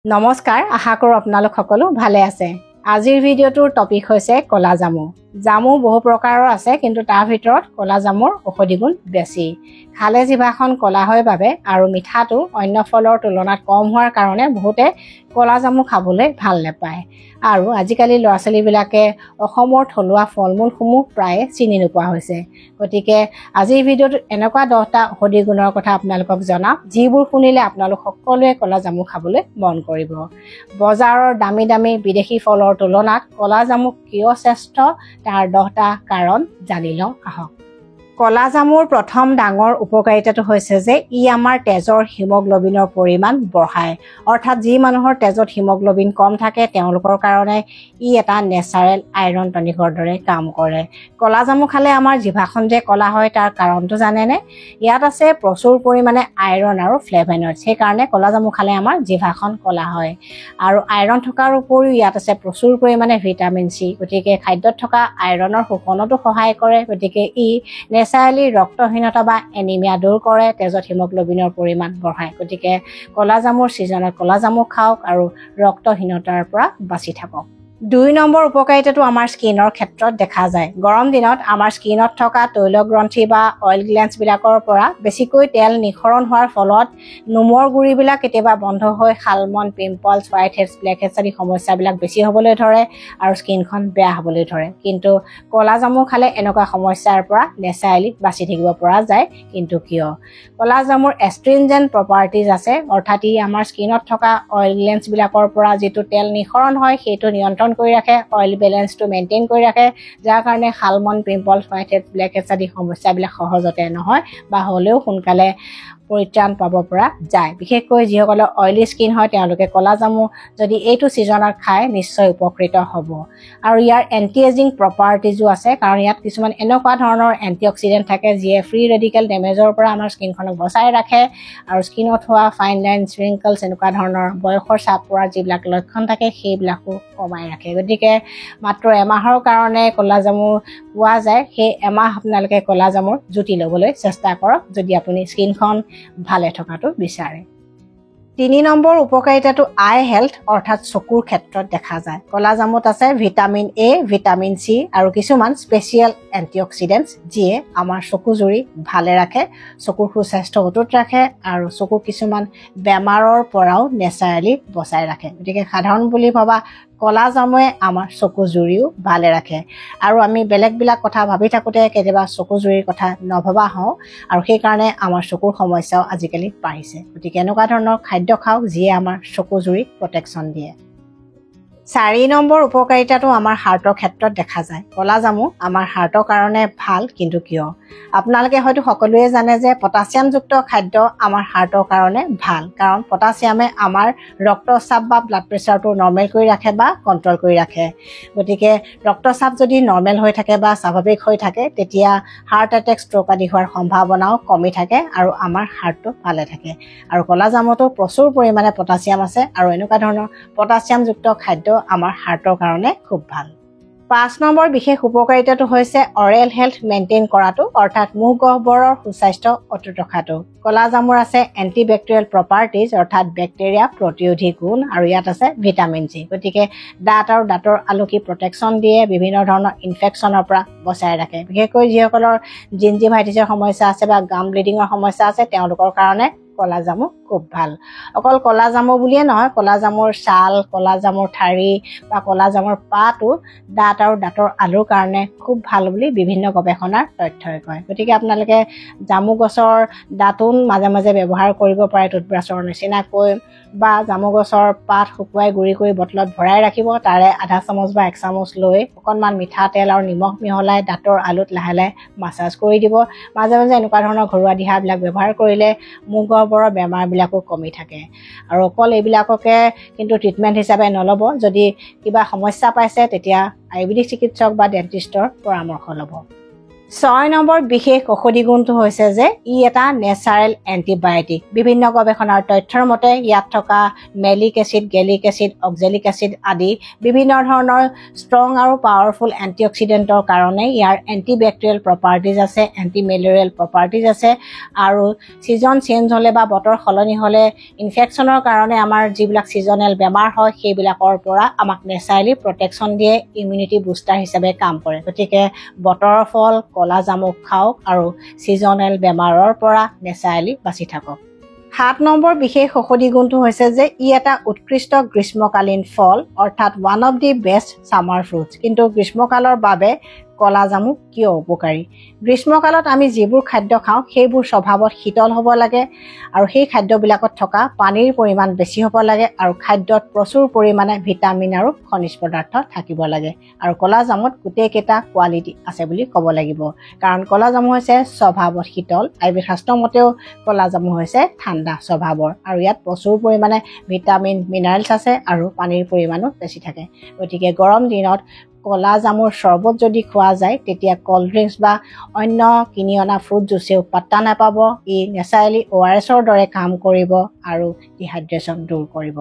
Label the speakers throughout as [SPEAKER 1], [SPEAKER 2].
[SPEAKER 1] নমস্কাৰ, আশা কৰো আপোনালোক সকলো ভালে আছে। আজিৰ ভিডিঅ'টোৰ টপিক হৈছে কলা জামু। জামু বহু প্ৰকাৰৰ আছে, কিন্তু তাৰ ভিতৰত কলা জামুৰ ঔষধি গুণ বেছি। খালে জিভাখন কলা হয় বাবে আৰু মিঠাটো অন্য ফলৰ তুলনাত কম হোৱাৰ কাৰণে বহুতে কলা জামু খাবলৈ ভাল নাপায়। আৰু আজিকালি ল'ৰা ছোৱালীবিলাকে অসমৰ থলুৱা ফল মূলসমূহ প্ৰায়ে চিনি নোপোৱা হৈছে। গতিকে আজিৰ ভিডিঅ'টোত এনেকুৱা 10টা ঔষধি গুণৰ কথা আপোনালোকক জনাম, যিবোৰ শুনিলে আপোনালোক সকলোৱে কলা জামু খাবলৈ মন কৰিব। বজাৰৰ দামী দামী বিদেশী ফলৰ তুলনাত কলা জামু কিয় শ্ৰেষ্ঠ, তাৰ 10টা কাৰণ জানি লওঁ আহক। কলা জামুৰ প্ৰথম ডাঙৰ উপকাৰিতাটো হৈছে যে ই আমাৰ তেজৰ হিমোগ্লবিনৰ পৰিমাণ বঢ়ায়। অৰ্থাৎ যি মানুহৰ তেজত হিমোগ্লবিন কম থাকে তেওঁলোকৰ কাৰণে ই এটা নেচাৰেল আইৰণ টনিকৰ দৰে কাম কৰে। কলা জামু খালে আমাৰ জিভাখন যে কলা হয় তাৰ কাৰণটো জানেনে? ইয়াত আছে প্ৰচুৰ পৰিমাণে আইৰণ আৰু ফ্লেভনয়েডছ। সেইকাৰণে কলা জামু খালে আমাৰ জিভাখন কলা হয়। আৰু আইৰণ থকাৰ উপৰিও ইয়াত আছে প্ৰচুৰ পৰিমাণে ভিটামিন চি। গতিকে খাদ্যত থকা আইৰণৰ শোষণতো সহায় কৰে। গতিকে ই নেচাৰেলি ৰক্তহীনতা বা এনিমিয়া দূৰ কৰে, তেজত হিমোগ্লবিনৰ পৰিমাণ বঢ়ায়। গতিকে কলা জামুৰ ছিজনত কলা জামু খাওক আৰু ৰক্তহীনতাৰ পৰা বাচি থাকক। 2 নম্বৰ উপকাৰিতাটো আমাৰ স্কিনৰ ক্ষেত্ৰত দেখা যায়। গৰম দিনত আমাৰ স্কিনত থকা তৈল গ্ৰন্থি বা অইল গ্লেণ্ডছবিলাকৰ পৰা বেছিকৈ তেল নিঃসৰণ হোৱাৰ ফলত নোমৰ গুৰিবিলাক কেতিয়াবা বন্ধ হৈ শালমন, pimples, white heads, black heads আদি সমস্যাবিলাক বেছি হ'বলৈ ধৰে আৰু স্কিনখন বেয়া হ'বলৈ ধৰে। কিন্তু কলা জামু খালে এনেকুৱা সমস্যাৰ পৰা নেচাৰেলি বাচি থাকিব পৰা যায়। কিন্তু কিয়? কলা জামুৰ এষ্ট্ৰিনজেণ্ট প্ৰপাৰ্টিজ আছে, অৰ্থাৎ ই আমাৰ স্কিনত থকা অইল গ্লেণ্ডছবিলাকৰ পৰা যিটো তেল নিঃসৰণ হয় সেইটো নিয়ন্ত্ৰণ কৰি ৰাখে, অইল বেলেঞ্চটো মেইনটেইন কৰি ৰাখে, যাৰ কাৰণে শালমন, pimples, white heads, black heads আদি সমস্যাবিলাক সহজতে নহয় বা হ'লেও সোনকালে পৰিত্ৰাণ পাব পৰা যায়। বিশেষকৈ যিসকলৰ অইলি স্কিন হয় তেওঁলোকে কলা জামু যদি এইটো ছিজনত খায় নিশ্চয় উপকৃত হ'ব। আৰু ইয়াৰ এণ্টি এজিং প্ৰপাৰ্টিজো আছে, কাৰণ ইয়াত কিছুমান এনেকুৱা ধৰণৰ এণ্টি অক্সিডেণ্ট থাকে যিয়ে ফ্ৰী ৰেডিকেল ডেমেজৰ পৰা আমাৰ স্কিনখনক বচাই ৰাখে আৰু স্কিনত হোৱা ফাইন লাইনছ, ৰিংকলছ এনেকুৱা ধৰণৰ বয়সৰ চাপ পৰাৰ যিবিলাক লক্ষণ থাকে সেইবিলাকো কমাই ৰাখে। গতিকে মাত্ৰ এমাহৰ কাৰণে কলা জামু পোৱা যায়। সেই এমাহ আপোনালোকে কলা জামুৰ জুতি ল'বলৈ চেষ্টা কৰক যদি আপুনি স্কিনখন ভালে থকাটো বিচাৰে। 3 নম্বৰ উপকাৰিতাটো আই হেল্থ অৰ্থাৎ চকুৰ ক্ষেত্ৰত দেখা যায়। কলা জামুত আছে ভিটামিন এ, ভিটামিন চি আৰু কিছুমান স্পেচিয়েল এণ্টিঅক্সিডেণ্টছ যিয়ে আমাৰ চকুজুৰি ভালে ৰাখে, চকুৰ সুস্বাস্থ্য অটুট ৰাখে আৰু চকুৰ কিছুমান বেমাৰৰ পৰাও নেচাৰেলি বচাই ৰাখে। গতিকে সাধাৰণ বুলি ভবা কলা জামুৱে আমাৰ চকুজুৰিও ভালে ৰাখে। আৰু আমি বেলেগবিলাক কথা ভাবি থাকোঁতে কেতিয়াবা চকুজুৰিৰ কথা নভবা হওঁ আৰু সেইকাৰণে আমাৰ চকুৰ সমস্যাও আজিকালি বাঢ়িছে। গতিকে এনেকুৱা ধৰণৰ খাদ্য খাওক যিয়ে আমাৰ চকুজুৰিক প্ৰটেকশ্যন দিয়ে। 4 নম্বৰ উপকাৰিতাটো আমাৰ হাৰ্টৰ ক্ষেত্ৰত দেখা যায়। কলা জামু আমাৰ হাৰ্টৰ কাৰণে ভাল, কিন্তু কিয়? আপোনালোকে হয়তো সকলোৱে জানে যে পটাছিয়ামযুক্ত খাদ্য আমাৰ হাৰ্টৰ কাৰণে ভাল, কাৰণ পটাছিয়ামে আমাৰ ৰক্তচাপ বা ব্লাড প্ৰেছাৰটো নৰ্মেল কৰি ৰাখে বা কণ্ট্ৰল কৰি ৰাখে। গতিকে ৰক্তচাপ যদি নৰ্মেল হৈ থাকে বা স্বাভাৱিক হৈ থাকে তেতিয়া হাৰ্ট এটেক, ষ্ট্ৰোক আদি হোৱাৰ সম্ভাৱনাও কমি থাকে আৰু আমাৰ হাৰ্টটো ভালে থাকে। আৰু কলা জামুতো প্ৰচুৰ পৰিমাণে পটাছিয়াম আছে আৰু এনেকুৱা ধৰণৰ পটাছিয়ামযুক্ত খাদ্য আমাৰ হাৰ্টৰ কাৰণে খুব ভাল। 5 নম্বৰ বিশেষ উপকাৰিতাটো হৈছে অৰেল হেল্থ মেইনটেইন কৰাটো, অৰ্থাৎ মুখ গহ্বৰৰ সুস্বাস্থ্য অটুট ৰখাটো। কলা জামুৰ আছে এণ্টিবেক্টেৰিয়েল প্ৰপাৰ্টিজ অৰ্থাৎ বেক্টেৰিয়া প্ৰতিৰোধী গুণ আৰু ইয়াত আছে ভিটামিন চি। গতিকে দাঁত আৰু দাঁতৰ আলুকি প্ৰটেকশ্যন দিয়ে, বিভিন্ন ধৰণৰ ইনফেকশ্যনৰ পৰা বচাই ৰাখে। বিশেষকৈ যিসকলৰ জিঞ্জিভাইটিছৰ সমস্যা আছে বা গাম ব্লিডিঙৰ সমস্যা আছে তেওঁলোকৰ কাৰণে কলা জামু খুব ভাল। অকল কলা জামু বুলিয়ে নহয়, কলা জামুৰ ছাল, কলা জামুৰ ঠাৰি বা কলা জামুৰ পাতো দাঁত আৰু দাঁতৰ আলুৰ কাৰণে খুব ভাল বুলি বিভিন্ন গৱেষণাৰ তথ্যই কয়। গতিকে আপোনালোকে জামু গছৰ দাঁতোন মাজে মাজে ব্যৱহাৰ কৰিব পাৰে টুথব্ৰাছৰ নিচিনাকৈ, বা জামু গছৰ পাত শুকুৱাই গুড়ি কৰি বটলত ভৰাই ৰাখিব, তাৰে আধা চামুচ বা 1 চামুচ লৈ অকণমান মিঠাতেল আৰু নিমখ মিহলাই দাঁতৰ আলুত লাহে লাহে মাছাজ কৰি দিব। মাজে মাজে এনেকুৱা ধৰণৰ ঘৰুৱা দিহাবিলাক ব্যৱহাৰ কৰিলে মুখ গহ্বৰৰ বেমাৰবিলাকো কমি থাকে। আৰু অকল এইবিলাককে কিন্তু ট্ৰিটমেণ্ট হিচাপে নল'ব, যদি কিবা সমস্যা পাইছে তেতিয়া আয়ুৰ্বেদিক চিকিৎসক বা ডেণ্টিষ্টৰ পৰামৰ্শ ল'ব। 6 নম্বৰ বিশেষ ঔষধি গুণটো হৈছে যে ই এটা নেচাৰেল এণ্টিবায়টিক। বিভিন্ন গৱেষণাৰ তথ্যৰ মতে ইয়াত থকা malic acid, gallic acid, oxalic acid আদি বিভিন্ন ধৰণৰ ষ্ট্ৰং আৰু পাৱাৰফুল এণ্টিঅক্সিডেণ্টৰ কাৰণে ইয়াৰ এণ্টিবেক্টেৰিয়েল প্ৰপাৰ্টিজ আছে, এণ্টিমেলেৰিয়েল প্ৰপাৰ্টিজ আছে। আৰু ছিজন চেঞ্জ হ'লে বা বতৰ সলনি হ'লে ইনফেকশ্যনৰ কাৰণে আমাৰ যিবিলাক ছিজনেল বেমাৰ হয় সেইবিলাকৰ পৰা আমাক নেচাৰেলি প্ৰটেকশ্যন দিয়ে, ইমিউনিটি বুষ্টাৰ হিচাপে কাম কৰে। গতিকে বতৰৰ ফল কলা জামুক খাওক আৰু ছিজনেল বেমাৰৰ পৰা নেচাৰেলি বাচি থাকক। 7 নম্বৰ বিশেষ ঔষধি গুণটো হৈছে যে ই এটা উৎকৃষ্ট গ্ৰীষ্মকালীন ফল, অৰ্থাৎ one of the best summer fruits. কিন্তু গ্ৰীষ্মকালৰ বাবে কলা জামুক কিয় উপকাৰী? গ্ৰীষ্মকালত আমি যিবোৰ খাদ্য খাওঁ সেইবোৰ স্বভাৱত শীতল হ'ব লাগে আৰু সেই খাদ্যবিলাকত থকা পানীৰ পৰিমাণ বেছি হ'ব লাগে আৰু খাদ্যত প্ৰচুৰ পৰিমাণে ভিটামিন আৰু খনিজ পদাৰ্থ থাকিব লাগে। আৰু কলা জামুত গোটেইকেইটা কোৱালিটি আছে বুলি ক'ব লাগিব, কাৰণ কলা জামু হৈছে স্বভাৱত শীতল, আয়ুৰ্বেদ শাস্ত্ৰৰ মতেও কলা জামু হৈছে ঠাণ্ডা স্বভাৱৰ আৰু ইয়াত প্ৰচুৰ পৰিমাণে ভিটামিন, মিনাৰেলছ আছে আৰু পানীৰ পৰিমাণো বেছি থাকে। গতিকে গৰম দিনত কলা জামুৰ চৰ্বত যদি খোৱা যায় তেতিয়া কল্ড ড্ৰিংকছ বা অন্য কিনি অনা ফ্ৰুট জুচেও পাত্তা নাপাব। ই নেচাৰেলি ORSৰ দৰে কাম কৰিব আৰু ডিহাইড্ৰেশ্যন দূৰ কৰিব।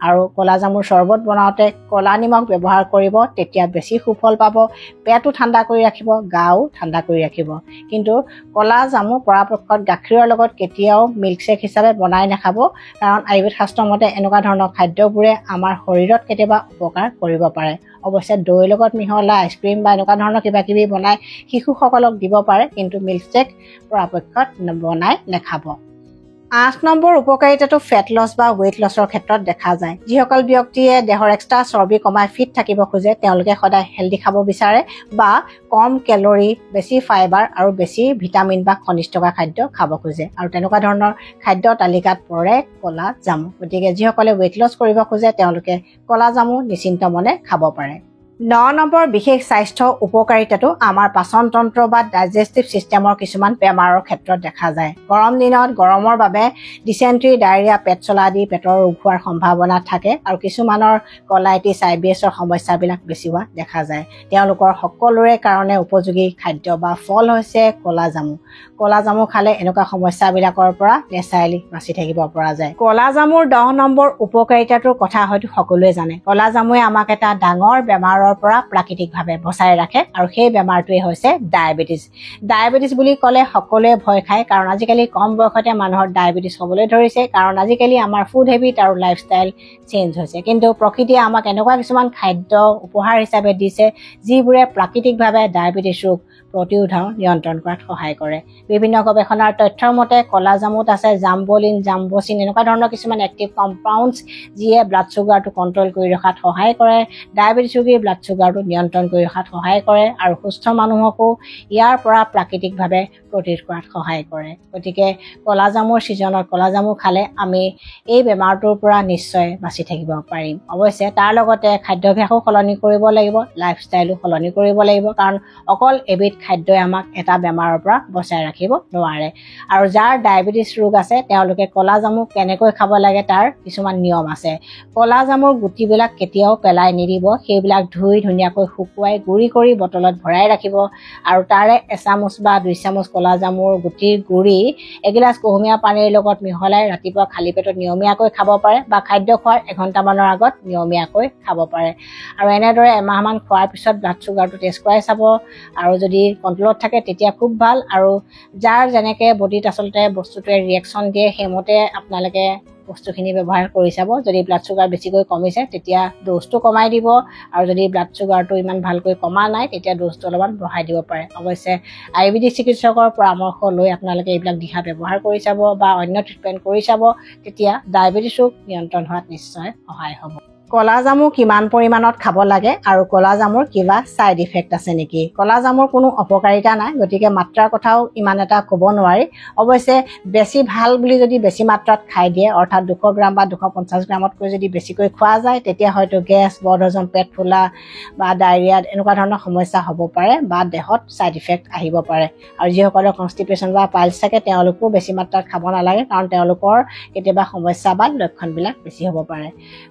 [SPEAKER 1] আৰু কলা জামুৰ চৰ্বত বনাওঁতে কলা নিমখ ব্যৱহাৰ কৰিব, তেতিয়া বেছি সুফল পাব। পেটো ঠাণ্ডা কৰি ৰাখিব, গাও ঠাণ্ডা কৰি ৰাখিব। কিন্তু কলা জামু পৰাপক্ষত গাখীৰৰ লগত কেতিয়াও মিল্কশ্বেক হিচাপে বনাই নাখাব, কাৰণ আয়ুৰ্বেদ শাস্ত্ৰৰ মতে এনেকুৱা ধৰণৰ খাদ্যবোৰে আমাৰ শৰীৰত কেতিয়াবা উপকাৰ কৰিব পাৰে। অৱশ্যে দৈৰ লগত মিহলাই আইচক্ৰীম বা এনেকুৱা ধৰণৰ কিবা কিবি বনাই শিশুসকলক দিব পাৰে, কিন্তু মিল্কশ্বেক পৰাপক্ষত বনাই নাখাব। 8 নম্বৰ উপকাৰিতাটো ফেট লছ বা ৱেইট লছৰ ক্ষেত্ৰত দেখা যায়। যিসকল ব্যক্তিয়ে দেহৰ এক্সট্ৰা চৰ্বি কমাই ফিট থাকিব খোজে তেওঁলোকে সদায় হেল্ডি খাব বিচাৰে বা কম কেলৰি, বেছি ফাইবাৰ আৰু বেছি ভিটামিন বা খনিজ থকা খাদ্য খাব খোজে, আৰু তেনেকুৱা ধৰণৰ খাদ্য তালিকাত পৰে কলা জামু। গতিকে যিসকলে ৱেইট লছ কৰিব খোজে তেওঁলোকে কলা জামু নিশ্চিন্ত মনে খাব পাৰে। 9 নম্বৰ বিশেষ স্বাস্থ্য উপকাৰিতাটো আমাৰ পাচন তন্ত্ৰ বা ডাইজেষ্টিভ ছিষ্টেমৰ কিছুমান বেমাৰৰ ক্ষেত্ৰত দেখা যায়। গৰম দিনত গৰমৰ বাবে ডিচেণ্ট্ৰি, ডায়েৰিয়া, পেট চলা আদি পেটৰ ৰোগ হোৱাৰ সম্ভাৱনা থাকে আৰু কিছুমানৰ কলাইটিছ, IBSৰ সমস্যাবিলাক বেছি হোৱা দেখা যায়। তেওঁলোকৰ সকলোৰে কাৰণে উপযোগী খাদ্য বা ফল হৈছে কলা জামু। কলা জামু খালে এনেকুৱা সমস্যাবিলাকৰ পৰা নেচাৰেলি বাচি থাকিব পৰা যায়। কলা জামুৰ 10 নম্বৰ উপকাৰিতাটোৰ কথা হয়তো সকলোৱে জানে। কলা জামুৱে আমাক এটা ডাঙৰ বেমাৰৰ পৰা প্ৰাকৃতিকভাৱে বচাই ৰাখে আৰু সেই বেমাৰটোৱে হৈছে ডায়েবেটিছ। ডায়েবেটিছ বুলি ক'লে সকলোৱে ভয় খায়, কাৰণ আজিকালি কম বয়সতে মানুহৰ ডায়েবেটিছ হ'বলৈ ধৰিছে, কাৰণ আজিকালি আমাৰ ফুড হেবিট আৰু লাইফষ্টাইল চেঞ্জ হৈছে। কিন্তু প্ৰকৃতিয়ে আমাক এনেকুৱা কিছুমান খাদ্য উপহাৰ হিচাপে দিছে যিবোৰে প্ৰাকৃতিকভাৱে ডায়েবেটিছ ৰোগ প্ৰতিৰোধ নিয়ন্ত্ৰণ কৰাত সহায় কৰে। বিভিন্ন গৱেষণাৰ তথ্যৰ মতে কলা জামুত আছে জাম্বলিন, জাম্বচিন এনেকুৱা ধৰণৰ কিছুমান এক্টিভ কম্পাউণ্ডছ যিয়ে ব্লাড চুগাৰটো কণ্ট্ৰল কৰি ৰখাত সহায় কৰে, ডায়েবেটিছ ৰোগীৰ ব্লাড চুগাৰটো নিয়ন্ত্ৰণ কৰি ৰখাত সহায় কৰে আৰু সুস্থ মানুহকো ইয়াৰ পৰা প্ৰাকৃতিকভাৱে প্ৰতিৰোধ কৰাত সহায় কৰে। গতিকে কলা জামুৰ ছিজনত কলা জামু খালে আমি এই বেমাৰটোৰ পৰা নিশ্চয় বাচি থাকিব পাৰিম। অৱশ্যে তাৰ লগতে খাদ্যাভ্যাসো সলনি কৰিব লাগিব, লাইফষ্টাইলো সলনি কৰিব লাগিব, কাৰণ অকল এবিধ খাদ্যই আমাক এটা বেমাৰৰ পৰা বচাই ৰাখিব নোৱাৰে। আৰু যাৰ ডায়েবেটিছ ৰোগ আছে তেওঁলোকে কলা জামু কেনেকৈ খাব লাগে তাৰ কিছুমান নিয়ম আছে। কলা জামুৰ গুটিবিলাক কেতিয়াও পেলাই নিদিব, সেইবিলাক ধুই ধুনীয়াকৈ শুকুৱাই গুড়ি কৰি বটলত ভৰাই ৰাখিব আৰু তাৰে এচামুচ বা 2 চামুচ কলা জামুৰ গুটিৰ গুড়ি এগিলাচ কুহুমীয়া পানীৰ লগত মিহলাই ৰাতিপুৱা খালী পেটত নিয়মীয়াকৈ খাব পাৰে বা খাদ্য খোৱাৰ এঘণ্টামানৰ আগত নিয়মীয়াকৈ খাব পাৰে। আৰু এনেদৰে এমাহমান খোৱাৰ পিছত ব্লাড চুগাৰটো টেষ্ট কৰাই চাব, আৰু যদি কণ্ট্ৰলত থাকে তেতিয়া খুব ভাল। আৰু যাৰ যেনেকৈ বডিত আচলতে বস্তুটোৱে ৰিয়েকশ্যন দিয়ে সেইমতে আপোনালোকে বস্তুখিনি ব্যৱহাৰ কৰি চাব। যদি ব্লাড চুগাৰ বেছিকৈ কমিছে তেতিয়া ড'জটো কমাই দিব, আৰু যদি ব্লাড চুগাৰটো ইমান ভালকৈ কমা নাই তেতিয়া ড'জটো অলপমান বঢ়াই দিব পাৰে। অৱশ্যে আয়ুৰ্বেদিক চিকিৎসকৰ পৰামৰ্শ লৈ আপোনালোকে এইবিলাক দিহা ব্যৱহাৰ কৰি চাব বা অন্য ট্ৰিটমেণ্ট কৰি চাব, তেতিয়া ডায়েবেটিছ ৰোগ নিয়ন্ত্ৰণ হোৱাত নিশ্চয় সহায় হ'ব। কলা জামু কিমান পৰিমাণত খাব লাগে আৰু কলা জামুৰ কিবা ছাইড ইফেক্ট আছে নেকি? কলা জামুৰ কোনো অপকাৰিতা নাই, গতিকে মাত্ৰাৰ কথাও ইমান এটা ক'ব নোৱাৰি। অৱশ্যে বেছি ভাল বুলি যদি বেছি মাত্ৰাত খাই দিয়ে, অৰ্থাৎ 200 গ্ৰাম বা 250 গ্ৰামতকৈ যদি বেছিকৈ খোৱা যায় তেতিয়া হয়তো গেছ, বদহজম, পেট ফুলা বা ডায়েৰিয়া এনেকুৱা ধৰণৰ সমস্যা হ'ব পাৰে বা দেহত ছাইড ইফেক্ট আহিব পাৰে। আৰু যিসকলৰ কনষ্টিপেশ্যন বা পাইলছ থাকে তেওঁলোকেও বেছি মাত্ৰাত খাব নালাগে, কাৰণ তেওঁলোকৰ কেতিয়াবা সমস্যা বা লক্ষণবিলাক বেছি হ'ব পাৰে।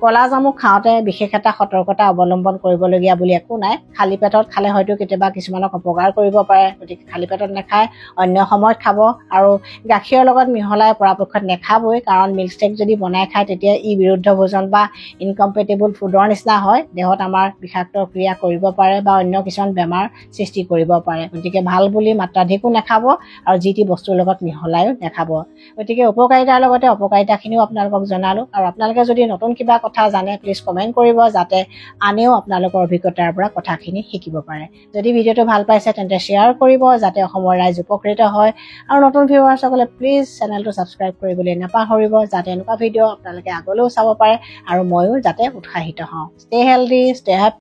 [SPEAKER 1] কলা জামু খাওঁতে বিশেষ এটা সতৰ্কতা অৱলম্বন কৰিবলগীয়া বুলি একো নাই খালী পেটত খালে হয়তো কেতিয়াবা কিছুমানক অপকাৰ কৰিব পাৰে গতিকে খালী পেটত নাখায় অন্য সময়ত খাব আৰু গাখীৰৰ লগত মিহলাই পৰাপক্ষত নাখাবই কাৰণ মিল্ক ষ্টেক যদি বনাই খায় তেতিয়া ই বিৰুদ্ধ ভোজন বা ইনকম্পেটেবল ফুডৰ নিচিনা হয় দেহত আমাৰ বিষাক্ত ক্ৰিয়া কৰিব পাৰে বা অন্য কিছুমান বেমাৰ সৃষ্টি কৰিব পাৰে গতিকে ভাল বুলি মাত্ৰাধিকো নাখাব আৰু যি টি বস্তুৰ লগত মিহলাইও নাখাব গতিকে উপকাৰিতাৰ লগতে অপকাৰিতাখিনিও আপোনালোকক জনালোঁ আৰু আপোনালোকে যদি নতুন কিবা কথা জানে প্লিজ কমেণ্ট কৰিব যাতে আনেও আপোনালোকৰ অভিজ্ঞতাৰ পৰা কথাখিনি শিকিব পাৰে যদি ভিডিঅ'টো ভাল পাইছে তেন্তে শ্বেয়াৰ কৰিব যাতে অসমৰ ৰাইজ উপকৃত হয় আৰু নতুন ভিউৱাৰ্ছসকলে প্লিজ চেনেলটো ছাবস্ক্ৰাইব কৰিবলৈ নাপাহৰিব যাতে এনেকুৱা ভিডিঅ' আপোনালোকে আগলৈও চাব পাৰে আৰু ময়ো যাতে উৎসাহিত হওঁ ষ্টে হেল্ডি ষ্টে হেপি